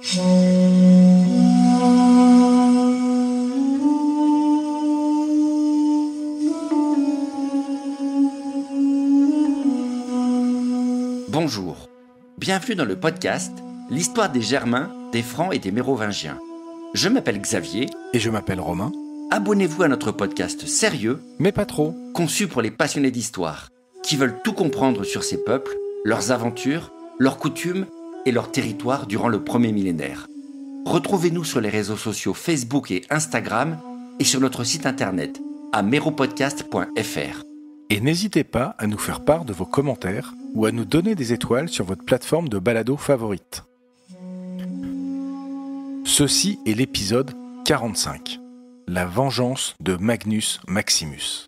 Bonjour, bienvenue dans le podcast « L'histoire des Germains, des Francs et des Mérovingiens ». Je m'appelle Xavier. Et je m'appelle Romain. Abonnez-vous à notre podcast sérieux, mais pas trop, conçu pour les passionnés d'histoire, qui veulent tout comprendre sur ces peuples, leurs aventures, leurs coutumes et leurs territoires durant le premier millénaire. Retrouvez-nous sur les réseaux sociaux Facebook et Instagram et sur notre site internet à meropodcast.fr. Et n'hésitez pas à nous faire part de vos commentaires ou à nous donner des étoiles sur votre plateforme de balado favorite. Ceci est l'épisode 45, la vengeance de Magnus Maximus.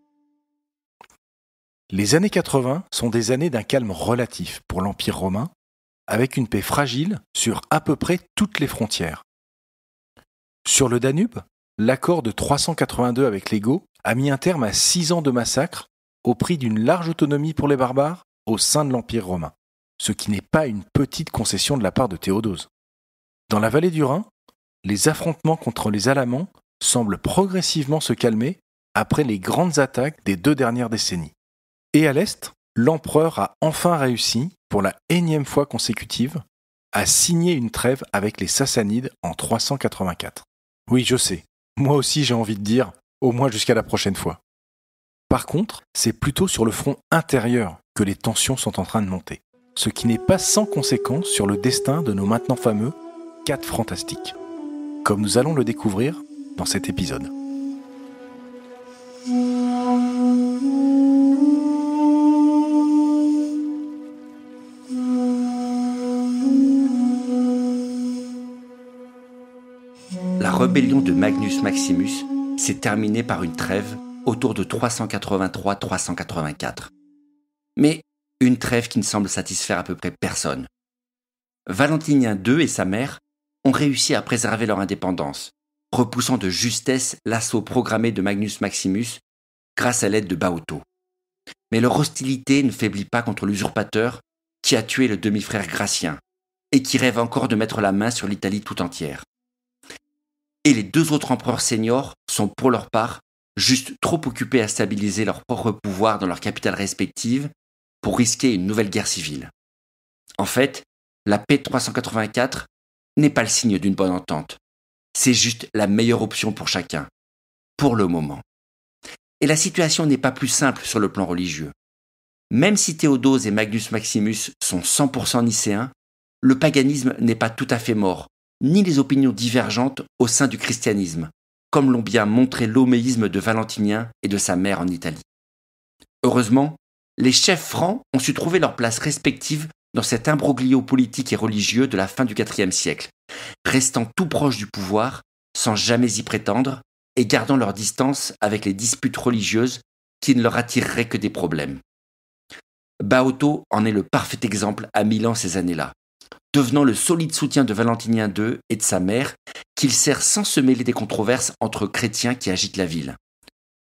Les années 80 sont des années d'un calme relatif pour l'Empire romain, avec une paix fragile sur à peu près toutes les frontières. Sur le Danube, l'accord de 382 avec les Goths a mis un terme à 6 ans de massacres au prix d'une large autonomie pour les barbares au sein de l'Empire romain, ce qui n'est pas une petite concession de la part de Théodose. Dans la vallée du Rhin, les affrontements contre les Alamans semblent progressivement se calmer après les grandes attaques des 2 dernières décennies. Et à l'Est, l'empereur a enfin réussi, pour la énième fois consécutive, à signer une trêve avec les Sassanides en 384. Oui, je sais, moi aussi j'ai envie de dire, au moins jusqu'à la prochaine fois. Par contre, c'est plutôt sur le front intérieur que les tensions sont en train de monter, ce qui n'est pas sans conséquence sur le destin de nos maintenant fameux 4 fantastiques, comme nous allons le découvrir dans cet épisode. La rébellion de Magnus Maximus s'est terminée par une trêve autour de 383-384. Mais une trêve qui ne semble satisfaire à peu près personne. Valentinien II et sa mère ont réussi à préserver leur indépendance, repoussant de justesse l'assaut programmé de Magnus Maximus grâce à l'aide de Baoto. Mais leur hostilité ne faiblit pas contre l'usurpateur qui a tué le demi-frère Gratien et qui rêve encore de mettre la main sur l'Italie tout entière. Et les 2 autres empereurs seniors sont pour leur part juste trop occupés à stabiliser leur propre pouvoir dans leurs capitales respectives pour risquer une nouvelle guerre civile. En fait, la paix de 384 n'est pas le signe d'une bonne entente. C'est juste la meilleure option pour chacun, pour le moment. Et la situation n'est pas plus simple sur le plan religieux. Même si Théodose et Magnus Maximus sont 100% nicéens, le paganisme n'est pas tout à fait mort, ni les opinions divergentes au sein du christianisme, comme l'ont bien montré l'homéisme de Valentinien et de sa mère en Italie. Heureusement, les chefs francs ont su trouver leur place respective dans cet imbroglio politique et religieux de la fin du IVe siècle, restant tout proches du pouvoir, sans jamais y prétendre, et gardant leur distance avec les disputes religieuses qui ne leur attireraient que des problèmes. Baoto en est le parfait exemple à Milan ces années-là, devenant le solide soutien de Valentinien II et de sa mère, qu'il sert sans se mêler des controverses entre chrétiens qui agitent la ville.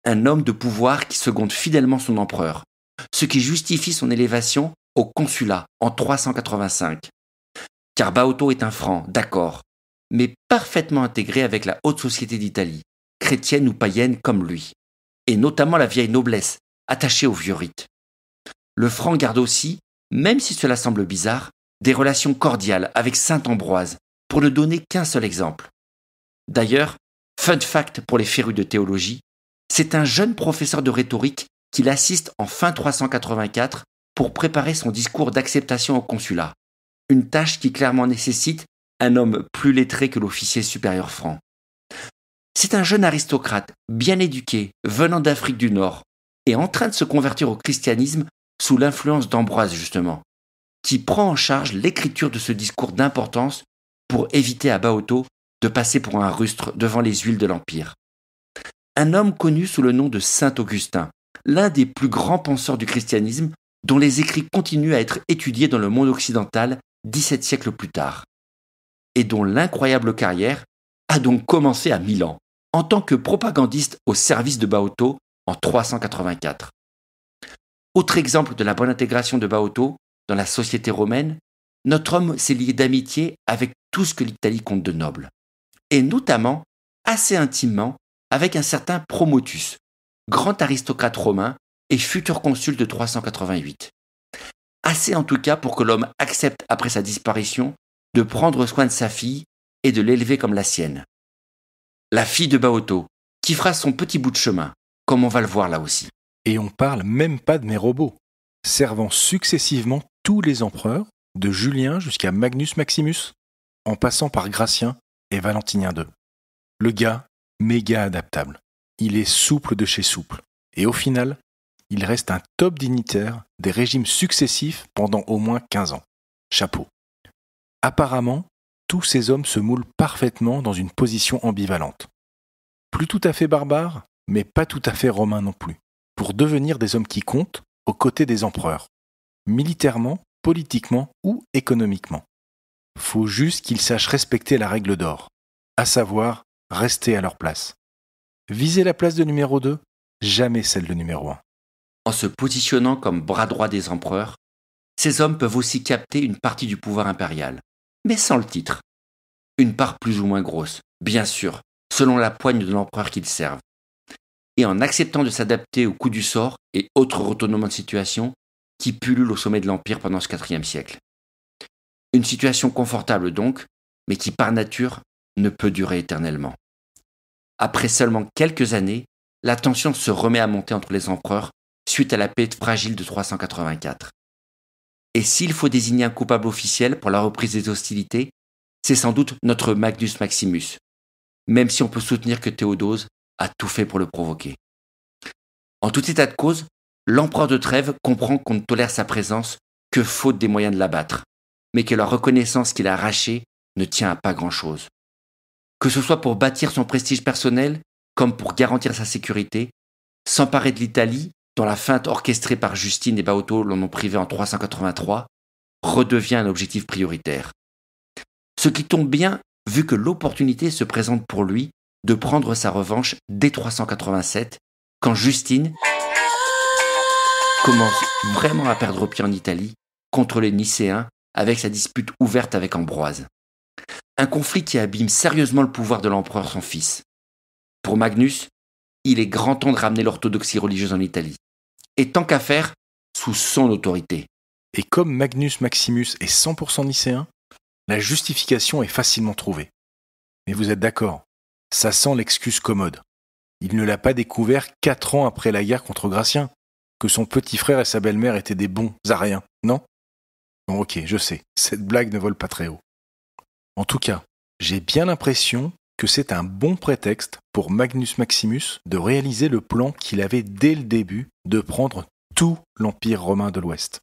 Un homme de pouvoir qui seconde fidèlement son empereur, ce qui justifie son élévation au consulat en 385. Car Baoto est un franc, d'accord, mais parfaitement intégré avec la haute société d'Italie, chrétienne ou païenne comme lui, et notamment la vieille noblesse, attachée aux vieux rites. Le franc garde aussi, même si cela semble bizarre, des relations cordiales avec saint Ambroise, pour ne donner qu'un seul exemple. D'ailleurs, fun fact pour les férus de théologie, c'est un jeune professeur de rhétorique qui l'assiste en fin 384 pour préparer son discours d'acceptation au consulat, une tâche qui clairement nécessite un homme plus lettré que l'officier supérieur franc. C'est un jeune aristocrate, bien éduqué, venant d'Afrique du Nord, et en train de se convertir au christianisme sous l'influence d'Ambroise justement, qui prend en charge l'écriture de ce discours d'importance pour éviter à Baoto de passer pour un rustre devant les huiles de l'Empire. Un homme connu sous le nom de Saint Augustin, l'un des plus grands penseurs du christianisme, dont les écrits continuent à être étudiés dans le monde occidental 17 siècles plus tard, et dont l'incroyable carrière a donc commencé à Milan, en tant que propagandiste au service de Baoto en 384. Autre exemple de la bonne intégration de Baoto dans la société romaine, notre homme s'est lié d'amitié avec tout ce que l'Italie compte de noble, et notamment, assez intimement, avec un certain Promotus, grand aristocrate romain et futur consul de 388. Assez en tout cas pour que l'homme accepte après sa disparition de prendre soin de sa fille et de l'élever comme la sienne. La fille de Baoto, qui fera son petit bout de chemin, comme on va le voir là aussi. Et on parle même pas de mes robots, servant successivement tous les empereurs, de Julien jusqu'à Magnus Maximus, en passant par Gratien et Valentinien II. Le gars, méga adaptable. Il est souple de chez souple. Et au final, il reste un top dignitaire des régimes successifs pendant au moins 15 ans. Chapeau. Apparemment, tous ces hommes se moulent parfaitement dans une position ambivalente. Plus tout à fait barbares, mais pas tout à fait romains non plus, pour devenir des hommes qui comptent aux côtés des empereurs, militairement, politiquement ou économiquement. Faut juste qu'ils sachent respecter la règle d'or, à savoir rester à leur place. Viser la place de numéro 2, jamais celle de numéro 1. En se positionnant comme bras droit des empereurs, ces hommes peuvent aussi capter une partie du pouvoir impérial, mais sans le titre. Une part plus ou moins grosse, bien sûr, selon la poigne de l'empereur qu'ils servent. Et en acceptant de s'adapter aux coups du sort et autres retournements de situation qui pullulent au sommet de l'Empire pendant ce IVe siècle. Une situation confortable donc, mais qui par nature ne peut durer éternellement. Après seulement quelques années, la tension se remet à monter entre les empereurs suite à la paix fragile de 384. Et s'il faut désigner un coupable officiel pour la reprise des hostilités, c'est sans doute notre Magnus Maximus, même si on peut soutenir que Théodose a tout fait pour le provoquer. En tout état de cause, l'empereur de Trêves comprend qu'on ne tolère sa présence que faute des moyens de l'abattre, mais que la reconnaissance qu'il a arrachée ne tient à pas grand-chose. Que ce soit pour bâtir son prestige personnel, comme pour garantir sa sécurité, s'emparer de l'Italie, dont la feinte orchestrée par Justine et Baoto l'en ont privé en 383, redevient un objectif prioritaire. Ce qui tombe bien, vu que l'opportunité se présente pour lui de prendre sa revanche dès 387, quand Justine commence vraiment à perdre pied en Italie contre les Nicéens avec sa dispute ouverte avec Ambroise. Un conflit qui abîme sérieusement le pouvoir de l'empereur son fils. Pour Magnus, il est grand temps de ramener l'orthodoxie religieuse en Italie. Et tant qu'à faire, sous son autorité. Et comme Magnus Maximus est 100% nicéen, la justification est facilement trouvée. Mais vous êtes d'accord, ça sent l'excuse commode. Il ne l'a pas découvert 4 ans après la guerre contre Gratien, que son petit frère et sa belle-mère étaient des bons ariens, non? Bon, ok, je sais, cette blague ne vole pas très haut. En tout cas, j'ai bien l'impression que c'est un bon prétexte pour Magnus Maximus de réaliser le plan qu'il avait dès le début de prendre tout l'Empire romain de l'Ouest,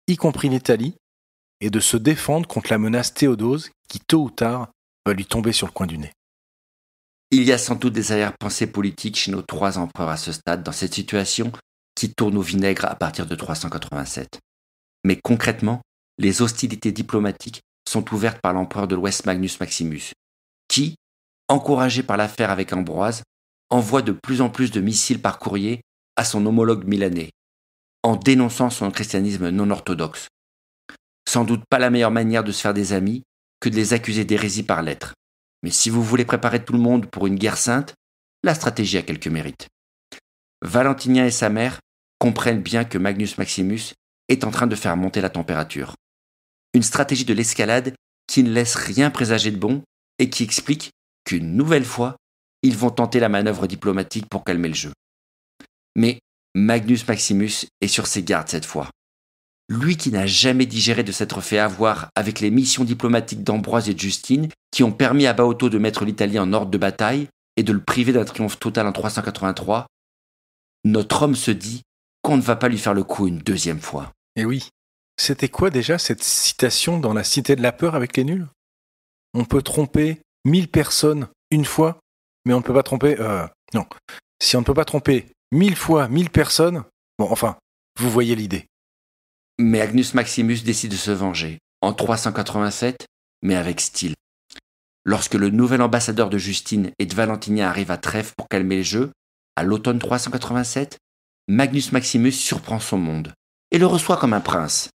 y compris l'Italie, et de se défendre contre la menace Théodose qui, tôt ou tard, va lui tomber sur le coin du nez. Il y a sans doute des arrière-pensées politiques chez nos 3 empereurs à ce stade dans cette situation qui tourne au vinaigre à partir de 387. Mais concrètement, les hostilités diplomatiques sont ouvertes par l'empereur de l'Ouest Magnus Maximus, qui, encouragé par l'affaire avec Ambroise, envoie de plus en plus de missiles par courrier à son homologue milanais, en dénonçant son christianisme non orthodoxe. Sans doute pas la meilleure manière de se faire des amis que de les accuser d'hérésie par lettre. Mais si vous voulez préparer tout le monde pour une guerre sainte, la stratégie a quelques mérites. Valentinien et sa mère comprennent bien que Magnus Maximus est en train de faire monter la température. Une stratégie de l'escalade qui ne laisse rien présager de bon et qui explique qu'une nouvelle fois, ils vont tenter la manœuvre diplomatique pour calmer le jeu. Mais Magnus Maximus est sur ses gardes cette fois. Lui qui n'a jamais digéré de s'être fait avoir avec les missions diplomatiques d'Ambroise et de Justine qui ont permis à Baoto de mettre l'Italie en ordre de bataille et de le priver d'un triomphe total en 383, notre homme se dit qu'on ne va pas lui faire le coup une deuxième fois. Et oui, c'était quoi déjà cette citation dans La Cité de la Peur avec les nuls? On peut tromper 1000 personnes une fois, mais on ne peut pas tromper... non, si on ne peut pas tromper 1000 fois 1000 personnes... Bon, enfin, vous voyez l'idée. Mais Magnus Maximus décide de se venger, en 387, mais avec style. Lorsque le nouvel ambassadeur de Justine et de Valentinien arrive à Trèves pour calmer les jeux, à l'automne 387, Magnus Maximus surprend son monde et le reçoit comme un prince.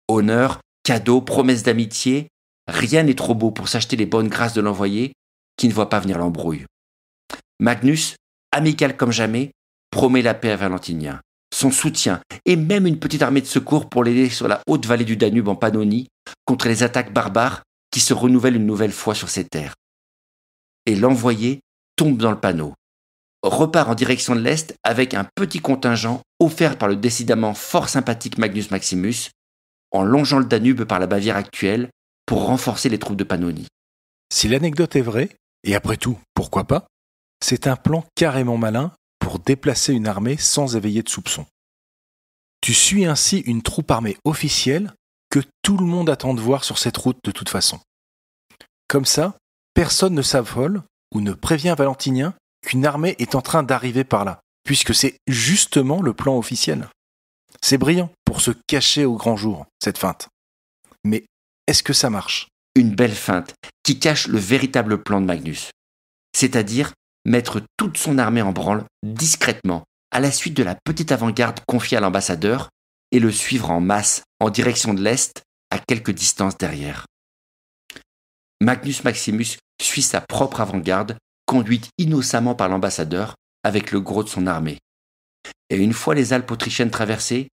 Honneur, cadeaux, promesses d'amitié, rien n'est trop beau pour s'acheter les bonnes grâces de l'envoyé qui ne voit pas venir l'embrouille. Magnus, amical comme jamais, promet la paix à Valentinien, son soutien et même une petite armée de secours pour l'aider sur la haute vallée du Danube en Pannonie contre les attaques barbares qui se renouvellent une nouvelle fois sur ces terres. Et l'envoyé tombe dans le panneau, repart en direction de l'Est avec un petit contingent offert par le décidément fort sympathique Magnus Maximus, en longeant le Danube par la Bavière actuelle pour renforcer les troupes de Pannonie. Si l'anecdote est vraie, et après tout, pourquoi pas, c'est un plan carrément malin pour déplacer une armée sans éveiller de soupçons. Tu suis ainsi une troupe armée officielle que tout le monde attend de voir sur cette route de toute façon. Comme ça, personne ne s'affole ou ne prévient Valentinien qu'une armée est en train d'arriver par là, puisque c'est justement le plan officiel. C'est brillant pour se cacher au grand jour, cette feinte. Mais est-ce que ça marche ? Une belle feinte qui cache le véritable plan de Magnus, c'est-à-dire mettre toute son armée en branle discrètement à la suite de la petite avant-garde confiée à l'ambassadeur et le suivre en masse en direction de l'Est à quelque distance derrière. Magnus Maximus suit sa propre avant-garde, conduite innocemment par l'ambassadeur avec le gros de son armée. Et une fois les Alpes autrichiennes traversées,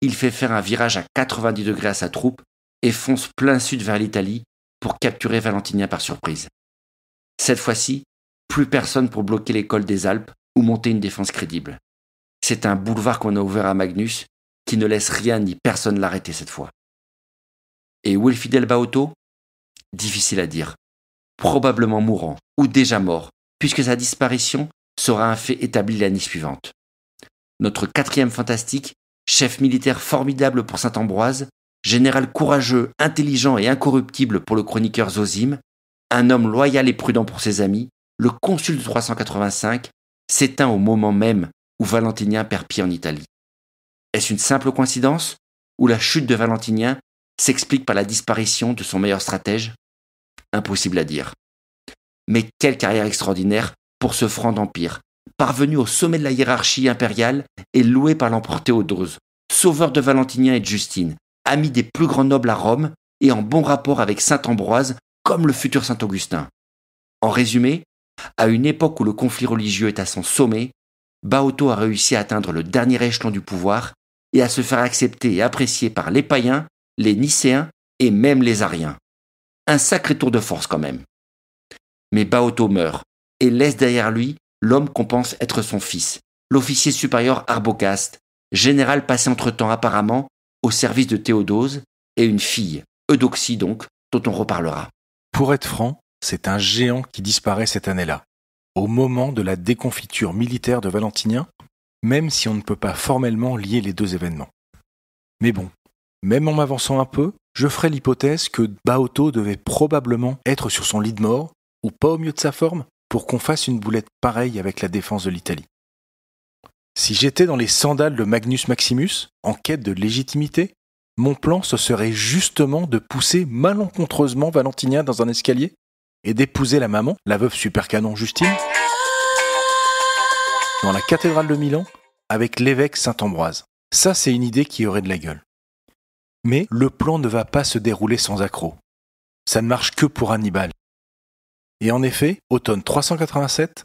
il fait faire un virage à 90 degrés à sa troupe et fonce plein sud vers l'Italie pour capturer Valentinien par surprise. Cette fois-ci, plus personne pour bloquer les cols des Alpes ou monter une défense crédible. C'est un boulevard qu'on a ouvert à Magnus qui ne laisse rien ni personne l'arrêter cette fois. Et où est le fidèle Baoto ? Difficile à dire. Probablement mourant ou déjà mort, puisque sa disparition sera un fait établi l'année suivante. Notre quatrième fantastique, chef militaire formidable pour Saint-Ambroise, général courageux, intelligent et incorruptible pour le chroniqueur Zosime, un homme loyal et prudent pour ses amis, le consul de 385, s'éteint au moment même où Valentinien perd pied en Italie. Est-ce une simple coïncidence ou la chute de Valentinien s'explique par la disparition de son meilleur stratège ? Impossible à dire. Mais quelle carrière extraordinaire pour ce franc d'empire, parvenu au sommet de la hiérarchie impériale et loué par l'empereur Théodose, sauveur de Valentinien et de Justine, ami des plus grands nobles à Rome et en bon rapport avec saint Ambroise comme le futur saint Augustin. En résumé, à une époque où le conflit religieux est à son sommet, Baoto a réussi à atteindre le dernier échelon du pouvoir et à se faire accepter et apprécier par les païens, les Nicéens et même les Ariens. Un sacré tour de force quand même. Mais Baoto meurt et laisse derrière lui l'homme qu'on pense être son fils, l'officier supérieur Arbocaste, général passé entre-temps apparemment au service de Théodose, et une fille, Eudoxie donc, dont on reparlera. Pour être franc, c'est un géant qui disparaît cette année-là, au moment de la déconfiture militaire de Valentinien, même si on ne peut pas formellement lier les deux événements. Mais bon, même en m'avançant un peu, je ferai l'hypothèse que Baoto devait probablement être sur son lit de mort, ou pas au mieux de sa forme, pour qu'on fasse une boulette pareille avec la défense de l'Italie. Si j'étais dans les sandales de Magnus Maximus, en quête de légitimité, mon plan ce serait justement de pousser malencontreusement Valentinien dans un escalier et d'épouser la maman, la veuve super-canon Justine, dans la cathédrale de Milan avec l'évêque Saint-Ambroise. Ça, c'est une idée qui aurait de la gueule. Mais le plan ne va pas se dérouler sans accroc. Ça ne marche que pour Hannibal. Et en effet, automne 387,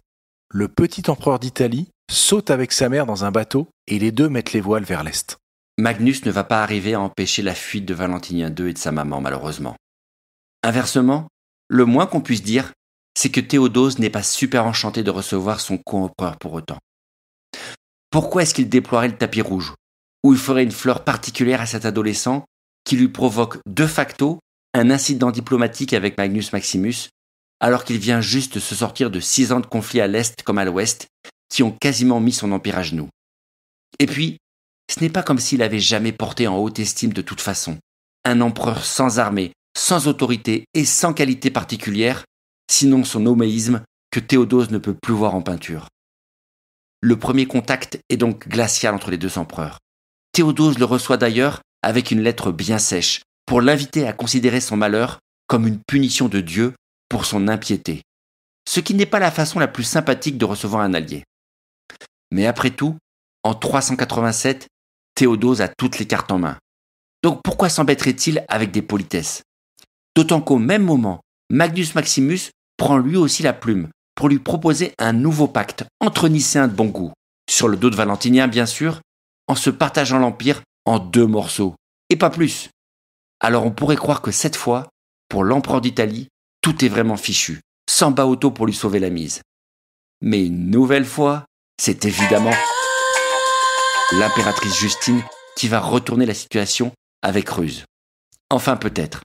le petit empereur d'Italie saute avec sa mère dans un bateau et les deux mettent les voiles vers l'est. Magnus ne va pas arriver à empêcher la fuite de Valentinien II et de sa maman, malheureusement. Inversement, le moins qu'on puisse dire, c'est que Théodose n'est pas super enchanté de recevoir son co-empereur pour autant. Pourquoi est-ce qu'il déploierait le tapis rouge, où il ferait une fleur particulière à cet adolescent qui lui provoque de facto un incident diplomatique avec Magnus Maximus, alors qu'il vient juste de se sortir de 6 ans de conflit à l'Est comme à l'Ouest, qui ont quasiment mis son empire à genoux. Et puis, ce n'est pas comme s'il avait jamais porté en haute estime de toute façon. Un empereur sans armée, sans autorité et sans qualité particulière, sinon son homéisme que Théodose ne peut plus voir en peinture. Le premier contact est donc glacial entre les deux empereurs. Théodose le reçoit d'ailleurs avec une lettre bien sèche, pour l'inviter à considérer son malheur comme une punition de Dieu pour son impiété. Ce qui n'est pas la façon la plus sympathique de recevoir un allié. Mais après tout, en 387, Théodose a toutes les cartes en main. Donc pourquoi s'embêterait-il avec des politesses ? D'autant qu'au même moment, Magnus Maximus prend lui aussi la plume pour lui proposer un nouveau pacte entre Nicéens de bon goût, sur le dos de Valentinien bien sûr, en se partageant l'Empire en 2 morceaux, et pas plus. Alors on pourrait croire que cette fois, pour l'empereur d'Italie, tout est vraiment fichu, sans Baoto pour lui sauver la mise. Mais une nouvelle fois, c'est évidemment l'impératrice Justine qui va retourner la situation avec ruse. Enfin peut-être.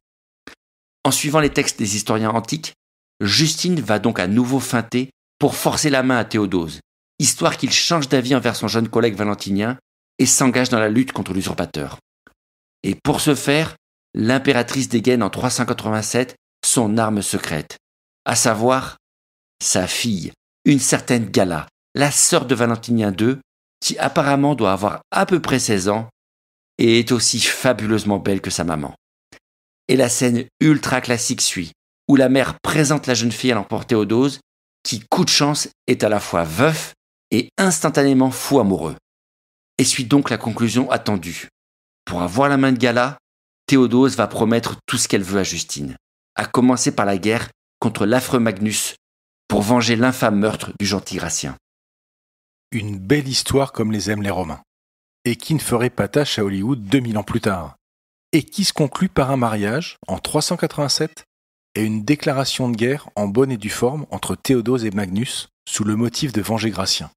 En suivant les textes des historiens antiques, Justine va donc à nouveau feinter pour forcer la main à Théodose, histoire qu'il change d'avis envers son jeune collègue valentinien et s'engage dans la lutte contre l'usurpateur. Et pour ce faire, l'impératrice dégaine en 387 son arme secrète, à savoir sa fille, une certaine Gala, la sœur de Valentinien II, qui apparemment doit avoir à peu près 16 ans et est aussi fabuleusement belle que sa maman. Et la scène ultra classique suit, où la mère présente la jeune fille à l'empereur Théodose, qui, coup de chance, est à la fois veuf et instantanément fou amoureux. Et suit donc la conclusion attendue. Pour avoir la main de Gala, Théodose va promettre tout ce qu'elle veut à Justine, à commencer par la guerre contre l'affreux Magnus, pour venger l'infâme meurtre du gentil Gratien. Une belle histoire comme les aiment les Romains, et qui ne ferait pas tâche à Hollywood 2000 ans plus tard, et qui se conclut par un mariage, en 387, et une déclaration de guerre en bonne et due forme entre Théodose et Magnus, sous le motif de venger Gratien.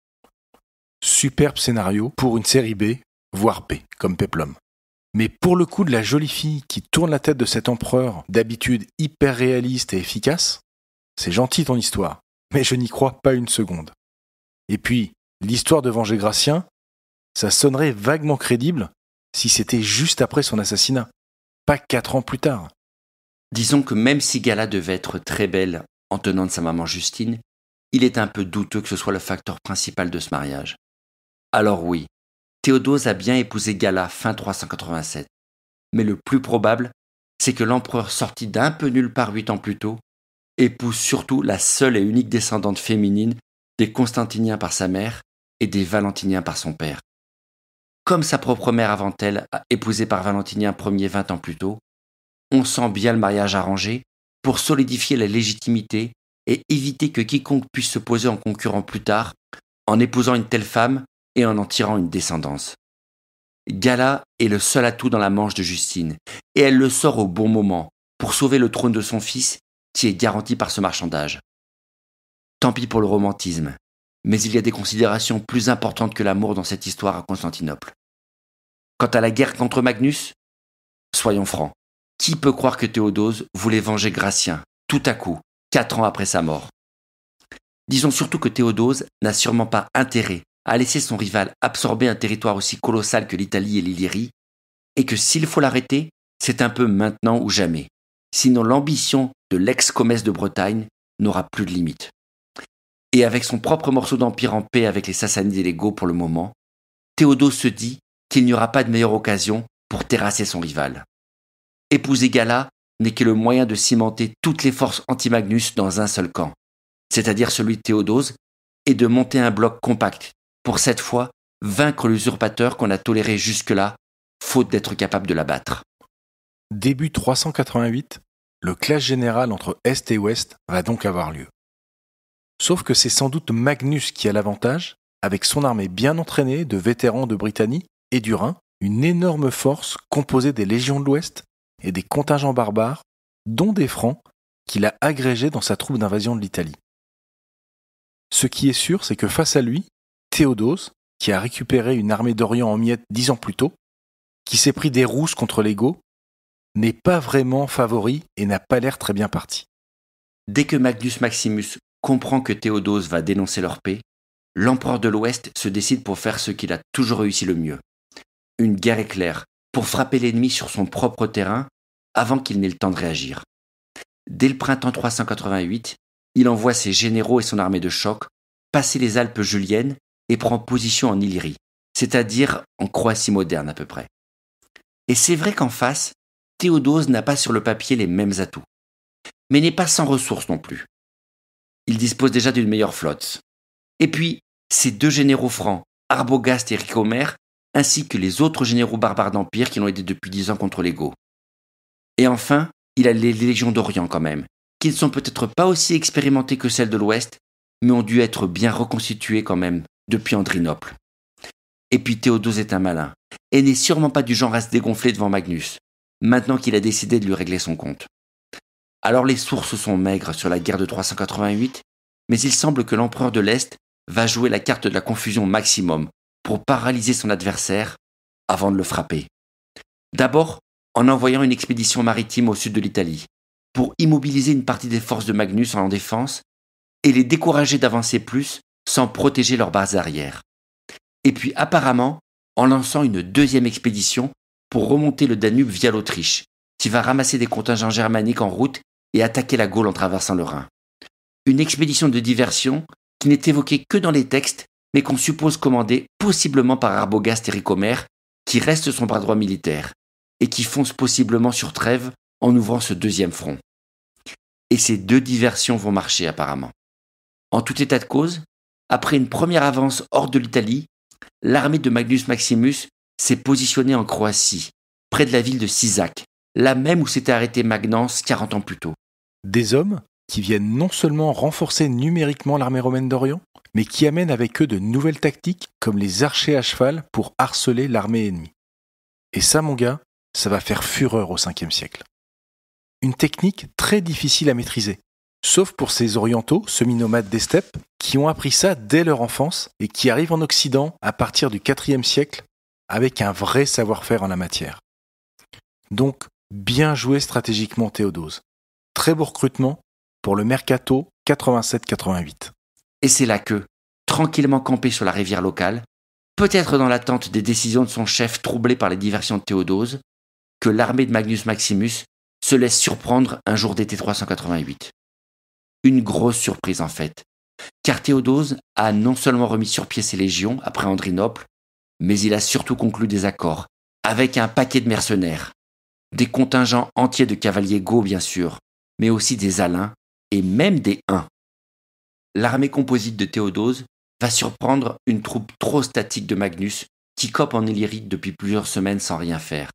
Superbe scénario pour une série B, voire B, comme Péplum. Mais pour le coup de la jolie fille qui tourne la tête de cet empereur, d'habitude hyper réaliste et efficace, c'est gentil ton histoire, mais je n'y crois pas une seconde. Et puis, l'histoire de venger Gratien, ça sonnerait vaguement crédible si c'était juste après son assassinat, pas 4 ans plus tard. Disons que même si Gala devait être très belle en tenant de sa maman Justine, il est un peu douteux que ce soit le facteur principal de ce mariage. Alors oui, Théodose a bien épousé Gala fin 387, mais le plus probable, c'est que l'empereur sorti d'un peu nulle part 8 ans plus tôt épouse surtout la seule et unique descendante féminine des Constantiniens par sa mère et des Valentiniens par son père. Comme sa propre mère avant elle, épousée par Valentinien Ier 20 ans plus tôt, on sent bien le mariage arrangé pour solidifier la légitimité et éviter que quiconque puisse se poser en concurrent plus tard en épousant une telle femme et en tirant une descendance. Gala est le seul atout dans la manche de Justine, et elle le sort au bon moment pour sauver le trône de son fils qui est garanti par ce marchandage. Tant pis pour le romantisme, mais il y a des considérations plus importantes que l'amour dans cette histoire à Constantinople. Quant à la guerre contre Magnus, soyons francs, qui peut croire que Théodose voulait venger Gratien, tout à coup, 4 ans après sa mort? Disons surtout que Théodose n'a sûrement pas intérêt à laisser son rival absorber un territoire aussi colossal que l'Italie et l'Illyrie, et que s'il faut l'arrêter, c'est un peu maintenant ou jamais. Sinon l'ambition de l'ex-comesse de Bretagne n'aura plus de limite. Et avec son propre morceau d'empire en paix avec les Sassanides et les Goths pour le moment, Théodose se dit qu'il n'y aura pas de meilleure occasion pour terrasser son rival. Épouser Gala n'est que le moyen de cimenter toutes les forces anti-Magnus dans un seul camp, c'est-à-dire celui de Théodose, et de monter un bloc compact pour cette fois vaincre l'usurpateur qu'on a toléré jusque-là, faute d'être capable de l'abattre. Début 388, le clash général entre Est et Ouest va donc avoir lieu. Sauf que c'est sans doute Magnus qui a l'avantage, avec son armée bien entraînée de vétérans de Britannie et du Rhin, une énorme force composée des légions de l'Ouest et des contingents barbares, dont des Francs, qu'il a agrégés dans sa troupe d'invasion de l'Italie. Ce qui est sûr, c'est que face à lui, Théodose, qui a récupéré une armée d'Orient en miettes 10 ans plus tôt, qui s'est pris des rousses contre les Goths, n'est pas vraiment favori et n'a pas l'air très bien parti. Dès que Magnus Maximus comprend que Théodose va dénoncer leur paix, l'empereur de l'Ouest se décide pour faire ce qu'il a toujours réussi le mieux. Une guerre éclair pour frapper l'ennemi sur son propre terrain avant qu'il n'ait le temps de réagir. Dès le printemps 388, il envoie ses généraux et son armée de choc passer les Alpes juliennes et prend position en Illyrie, c'est-à-dire en Croatie moderne à peu près. Et c'est vrai qu'en face, Théodose n'a pas sur le papier les mêmes atouts, mais n'est pas sans ressources non plus. Il dispose déjà d'une meilleure flotte. Et puis, ses 2 généraux francs, Arbogast et Ricomère, ainsi que les autres généraux barbares d'Empire qui l'ont aidé depuis 10 ans contre les Goths. Et enfin, il a les légions d'Orient quand même, qui ne sont peut-être pas aussi expérimentées que celles de l'Ouest, mais ont dû être bien reconstituées quand même depuis Andrinople. Et puis Théodose est un malin, et n'est sûrement pas du genre à se dégonfler devant Magnus, maintenant qu'il a décidé de lui régler son compte. Alors les sources sont maigres sur la guerre de 388, mais il semble que l'empereur de l'Est va jouer la carte de la confusion maximum pour paralyser son adversaire avant de le frapper. D'abord, en envoyant une expédition maritime au sud de l'Italie, pour immobiliser une partie des forces de Magnus en défense et les décourager d'avancer plus sans protéger leurs bases arrière. Et puis apparemment, en lançant une deuxième expédition pour remonter le Danube via l'Autriche, qui va ramasser des contingents germaniques en route et attaquer la Gaule en traversant le Rhin. Une expédition de diversion qui n'est évoquée que dans les textes, mais qu'on suppose commandée possiblement par Arbogast et Ricomère, qui reste son bras droit militaire, et qui fonce possiblement sur Trèves en ouvrant ce deuxième front. Et ces deux diversions vont marcher apparemment. En tout état de cause, après une première avance hors de l'Italie, l'armée de Magnus Maximus s'est positionnée en Croatie, près de la ville de Sisak, là même où s'était arrêté Magnence 40 ans plus tôt. Des hommes qui viennent non seulement renforcer numériquement l'armée romaine d'Orient, mais qui amènent avec eux de nouvelles tactiques comme les archers à cheval pour harceler l'armée ennemie. Et ça, mon gars, ça va faire fureur au 5e siècle. Une technique très difficile à maîtriser, sauf pour ces orientaux, semi-nomades des steppes, qui ont appris ça dès leur enfance et qui arrivent en Occident à partir du 4e siècle avec un vrai savoir-faire en la matière. Donc, bien joué stratégiquement Théodose. Très beau recrutement pour le Mercato 87-88. Et c'est là que, tranquillement campé sur la rivière locale, peut-être dans l'attente des décisions de son chef troublé par les diversions de Théodose, que l'armée de Magnus Maximus se laisse surprendre un jour d'été 388. Une grosse surprise en fait, car Théodose a non seulement remis sur pied ses légions après Andrinople, mais il a surtout conclu des accords avec un paquet de mercenaires, des contingents entiers de cavaliers goths bien sûr, mais aussi des Alains et même des Huns. L'armée composite de Théodose va surprendre une troupe trop statique de Magnus qui cope en Illyride depuis plusieurs semaines sans rien faire.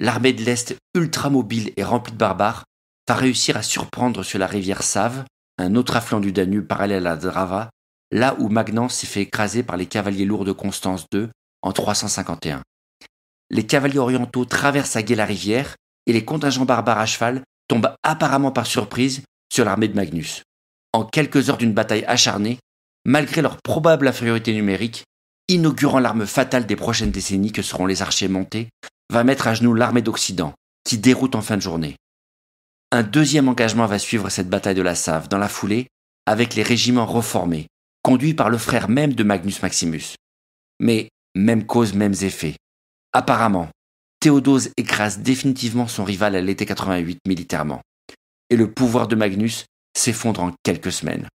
L'armée de l'Est, ultra mobile et remplie de barbares, va réussir à surprendre sur la rivière Save, un autre affluent du Danube parallèle à Drava, là où Magnence s'est fait écraser par les cavaliers lourds de Constance II en 351. Les cavaliers orientaux traversent à gué la rivière et les contingents barbares à cheval tombent apparemment par surprise sur l'armée de Magnus. En quelques heures d'une bataille acharnée, malgré leur probable infériorité numérique, inaugurant l'arme fatale des prochaines décennies que seront les archers montés, va mettre à genoux l'armée d'Occident, qui déroute en fin de journée. Un deuxième engagement va suivre cette bataille de la Save dans la foulée, avec les régiments reformés, conduits par le frère même de Magnus Maximus. Mais même cause, mêmes effets. Apparemment, Théodose écrase définitivement son rival à l'été 88 militairement, et le pouvoir de Magnus s'effondre en quelques semaines.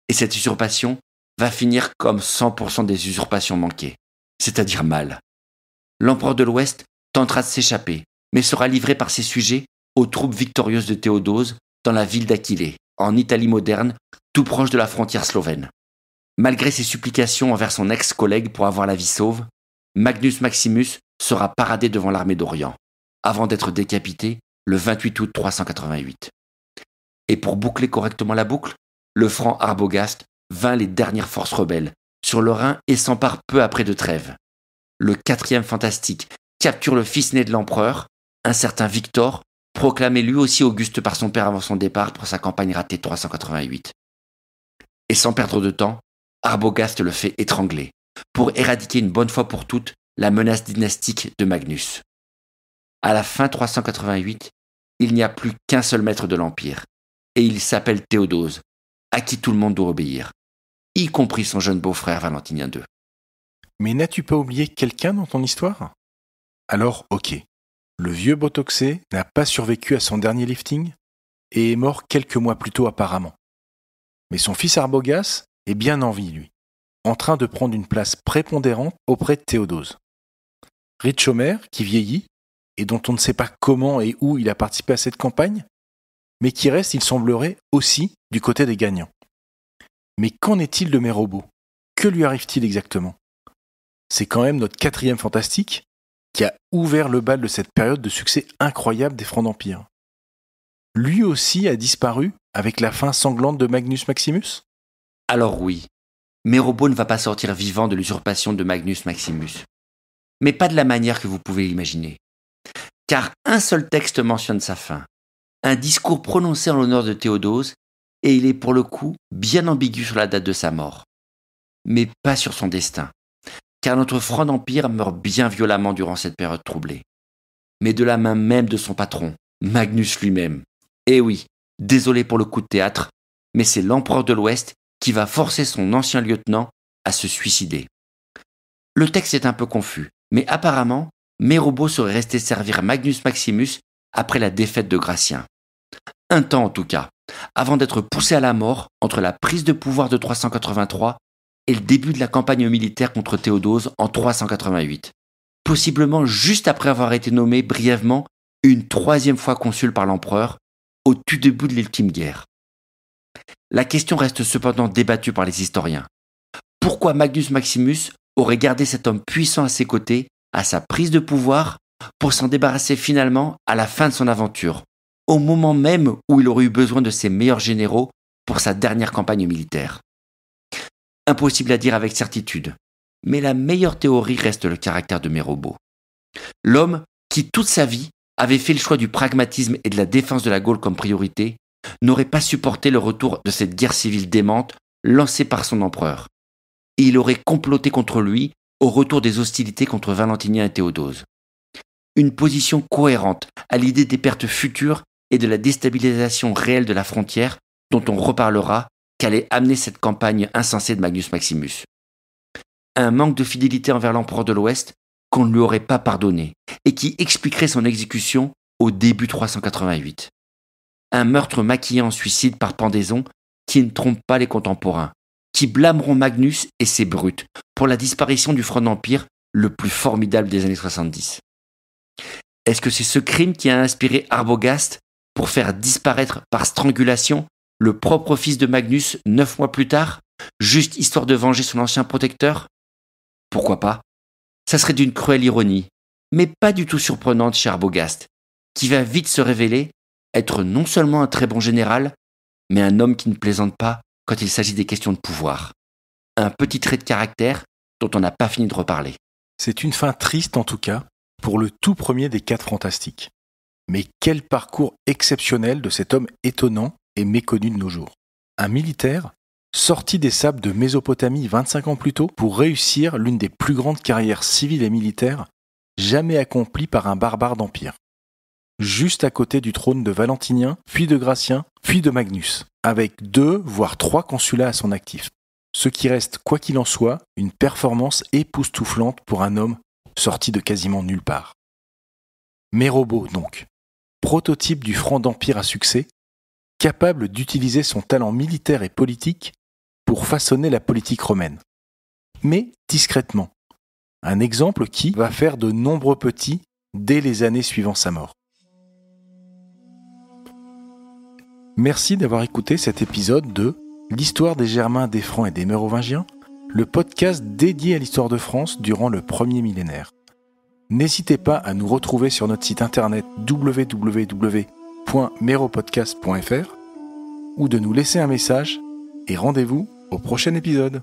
Et cette usurpation va finir comme 100% des usurpations manquées, c'est-à-dire mal. L'empereur de l'Ouest tentera de s'échapper, mais sera livré par ses sujets aux troupes victorieuses de Théodose dans la ville d'Aquilée, en Italie moderne, tout proche de la frontière slovène. Malgré ses supplications envers son ex-collègue pour avoir la vie sauve, Magnus Maximus sera paradé devant l'armée d'Orient, avant d'être décapité le 28 août 388. Et pour boucler correctement la boucle, le franc Arbogast vainc les dernières forces rebelles sur le Rhin et s'empare peu après de Trèves. Le 4e fantastique capture le fils né de l'empereur, un certain Victor, proclamé lui aussi auguste par son père avant son départ pour sa campagne ratée de 388. Et sans perdre de temps, Arbogast le fait étrangler, pour éradiquer une bonne fois pour toutes la menace dynastique de Magnus. À la fin 388, il n'y a plus qu'un seul maître de l'Empire, et il s'appelle Théodose, à qui tout le monde doit obéir, y compris son jeune beau-frère Valentinien II. Mais n'as-tu pas oublié quelqu'un dans ton histoire ? Alors, ok, le vieux Botoxé n'a pas survécu à son dernier lifting et est mort quelques mois plus tôt apparemment. Mais son fils Arbogast est bien en vie, lui, en train de prendre une place prépondérante auprès de Théodose. Richomer, qui vieillit, et dont on ne sait pas comment et où il a participé à cette campagne, mais qui reste, il semblerait, aussi du côté des gagnants. Mais qu'en est-il de Mérobo ? Que lui arrive-t-il exactement ? C'est quand même notre 4e fantastique, qui a ouvert le bal de cette période de succès incroyable des Francs d'Empire. Lui aussi a disparu avec la fin sanglante de Magnus Maximus ? Alors oui, Mérobo ne va pas sortir vivant de l'usurpation de Magnus Maximus. Mais pas de la manière que vous pouvez l'imaginer. Car un seul texte mentionne sa fin. Un discours prononcé en l'honneur de Théodose, et il est pour le coup bien ambigu sur la date de sa mort. Mais pas sur son destin, car notre Franc d'Empire meurt bien violemment durant cette période troublée. Mais de la main même de son patron, Magnus lui-même. Et oui, désolé pour le coup de théâtre, mais c'est l'empereur de l'Ouest qui va forcer son ancien lieutenant à se suicider. Le texte est un peu confus, mais apparemment, Mérobo serait resté servir Magnus Maximus après la défaite de Gratien. Un temps en tout cas, avant d'être poussé à la mort entre la prise de pouvoir de 383 et le début de la campagne militaire contre Théodose en 388, possiblement juste après avoir été nommé brièvement une troisième fois consul par l'empereur au tout début de l'ultime guerre. La question reste cependant débattue par les historiens. Pourquoi Magnus Maximus aurait gardé cet homme puissant à ses côtés, à sa prise de pouvoir, pour s'en débarrasser finalement à la fin de son aventure, au moment même où il aurait eu besoin de ses meilleurs généraux pour sa dernière campagne militaire? Impossible à dire avec certitude, mais la meilleure théorie reste le caractère de Mérobo. L'homme qui, toute sa vie, avait fait le choix du pragmatisme et de la défense de la Gaule comme priorité, n'aurait pas supporté le retour de cette guerre civile démente lancée par son empereur. Et il aurait comploté contre lui au retour des hostilités contre Valentinien et Théodose. Une position cohérente à l'idée des pertes futures et de la déstabilisation réelle de la frontière dont on reparlera qu'allait amener cette campagne insensée de Magnus Maximus. Un manque de fidélité envers l'empereur de l'Ouest qu'on ne lui aurait pas pardonné et qui expliquerait son exécution au début 388. Un meurtre maquillé en suicide par pendaison qui ne trompe pas les contemporains, qui blâmeront Magnus et ses brutes pour la disparition du Franc d'Empire le plus formidable des années 70. Est-ce que c'est ce crime qui a inspiré Arbogast pour faire disparaître par strangulation le propre fils de Magnus 9 mois plus tard, juste histoire de venger son ancien protecteur? Pourquoi pas? Ça serait d'une cruelle ironie, mais pas du tout surprenante chez Arbogast, qui va vite se révéler être non seulement un très bon général, mais un homme qui ne plaisante pas quand il s'agit des questions de pouvoir. Un petit trait de caractère dont on n'a pas fini de reparler. C'est une fin triste en tout cas, pour le tout premier des 4 fantastiques. Mais quel parcours exceptionnel de cet homme étonnant et méconnu de nos jours. Un militaire sorti des sables de Mésopotamie 25 ans plus tôt pour réussir l'une des plus grandes carrières civiles et militaires jamais accomplies par un barbare d'empire. Juste à côté du trône de Valentinien, puis de Gratien, puis de Magnus, avec 2 voire 3 consulats à son actif. Ce qui reste, quoi qu'il en soit, une performance époustouflante pour un homme sorti de quasiment nulle part. Mérobo, donc, prototype du Franc d'Empire à succès, capable d'utiliser son talent militaire et politique pour façonner la politique romaine. Mais discrètement. Un exemple qui va faire de nombreux petits dès les années suivant sa mort. Merci d'avoir écouté cet épisode de L'histoire des Germains, des Francs et des Mérovingiens, le podcast dédié à l'histoire de France durant le premier millénaire. N'hésitez pas à nous retrouver sur notre site internet www.meropodcast.fr ou de nous laisser un message et rendez-vous au prochain épisode.